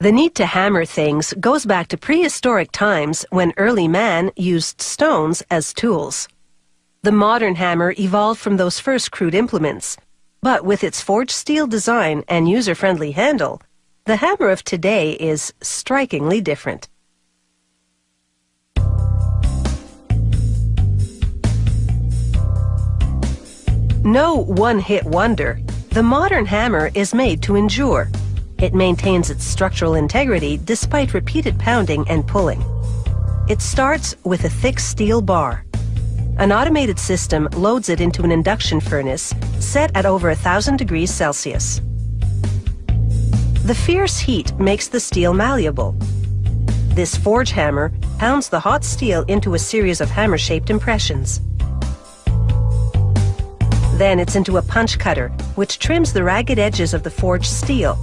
The need to hammer things goes back to prehistoric times when early man used stones as tools. The modern hammer evolved from those first crude implements, but with its forged steel design and user-friendly handle, the hammer of today is strikingly different. No one-hit wonder, the modern hammer is made to endure. It maintains its structural integrity despite repeated pounding and pulling. It starts with a thick steel bar. An automated system loads it into an induction furnace set at over 1,000 degrees Celsius. The fierce heat makes the steel malleable. This forge hammer pounds the hot steel into a series of hammer-shaped impressions. Then it's into a punch cutter, which trims the ragged edges of the forged steel.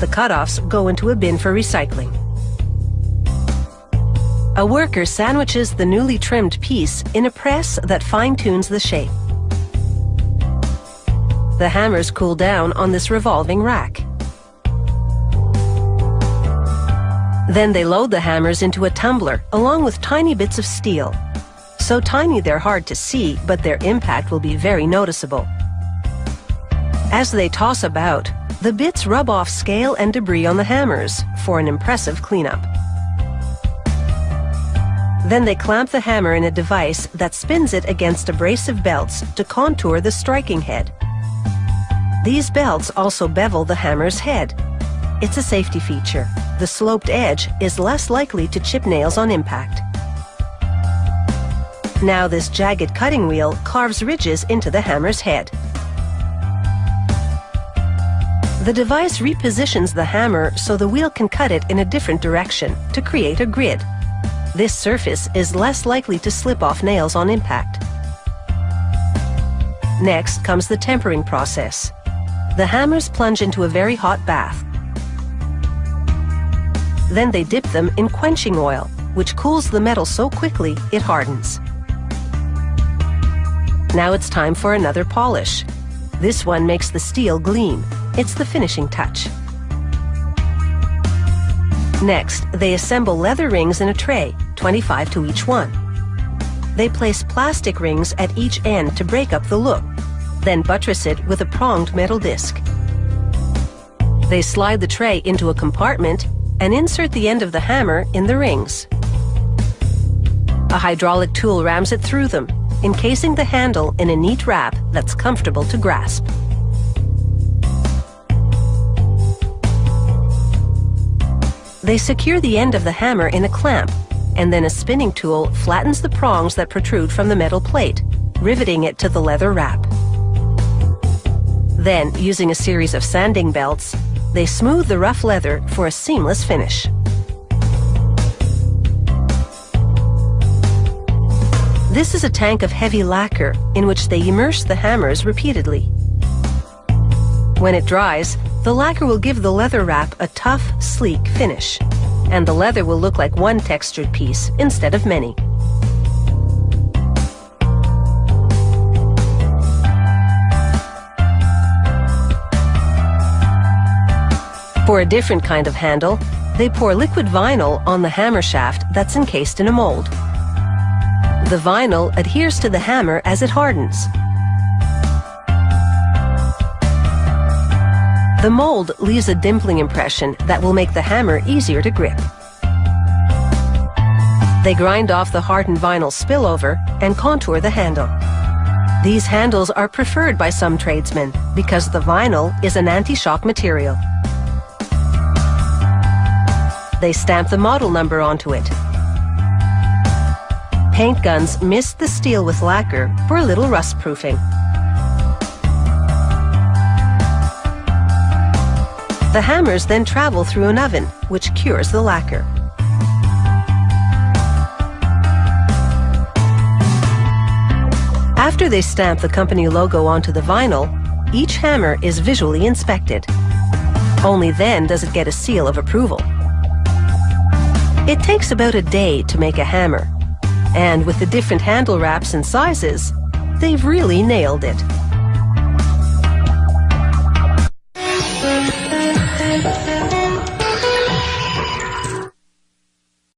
The cutoffs go into a bin for recycling. A worker sandwiches the newly trimmed piece in a press that fine-tunes the shape. The hammers cool down on this revolving rack. Then they load the hammers into a tumbler along with tiny bits of steel. So tiny they're hard to see, but their impact will be very noticeable. As they toss about, the bits rub off scale and debris on the hammers for an impressive cleanup. Then they clamp the hammer in a device that spins it against abrasive belts to contour the striking head. These belts also bevel the hammer's head. It's a safety feature. The sloped edge is less likely to chip nails on impact. Now this jagged cutting wheel carves ridges into the hammer's head. The device repositions the hammer so the wheel can cut it in a different direction to create a grid. This surface is less likely to slip off nails on impact. Next comes the tempering process. The hammers plunge into a very hot bath. Then they dip them in quenching oil, which cools the metal so quickly it hardens. Now it's time for another polish. This one makes the steel gleam. It's the finishing touch. Next, they assemble leather rings in a tray, 25 to each one. They place plastic rings at each end to break up the look, then buttress it with a pronged metal disc. They slide the tray into a compartment and insert the end of the hammer in the rings. A hydraulic tool rams it through them, encasing the handle in a neat wrap that's comfortable to grasp. They secure the end of the hammer in a clamp, and then a spinning tool flattens the prongs that protrude from the metal plate, riveting it to the leather wrap. Then, using a series of sanding belts, they smooth the rough leather for a seamless finish. This is a tank of heavy lacquer in which they immerse the hammers repeatedly. When it dries, the lacquer will give the leather wrap a tough, sleek finish, and the leather will look like one textured piece instead of many. For a different kind of handle, they pour liquid vinyl on the hammer shaft that's encased in a mold. The vinyl adheres to the hammer as it hardens. The mold leaves a dimpling impression that will make the hammer easier to grip. They grind off the hardened vinyl spillover and contour the handle. These handles are preferred by some tradesmen because the vinyl is an anti-shock material. They stamp the model number onto it. Paint guns mist the steel with lacquer for a little rust proofing. The hammers then travel through an oven, which cures the lacquer. After they stamp the company logo onto the vinyl, each hammer is visually inspected. Only then does it get a seal of approval. It takes about a day to make a hammer, and with the different handle wraps and sizes, they've really nailed it.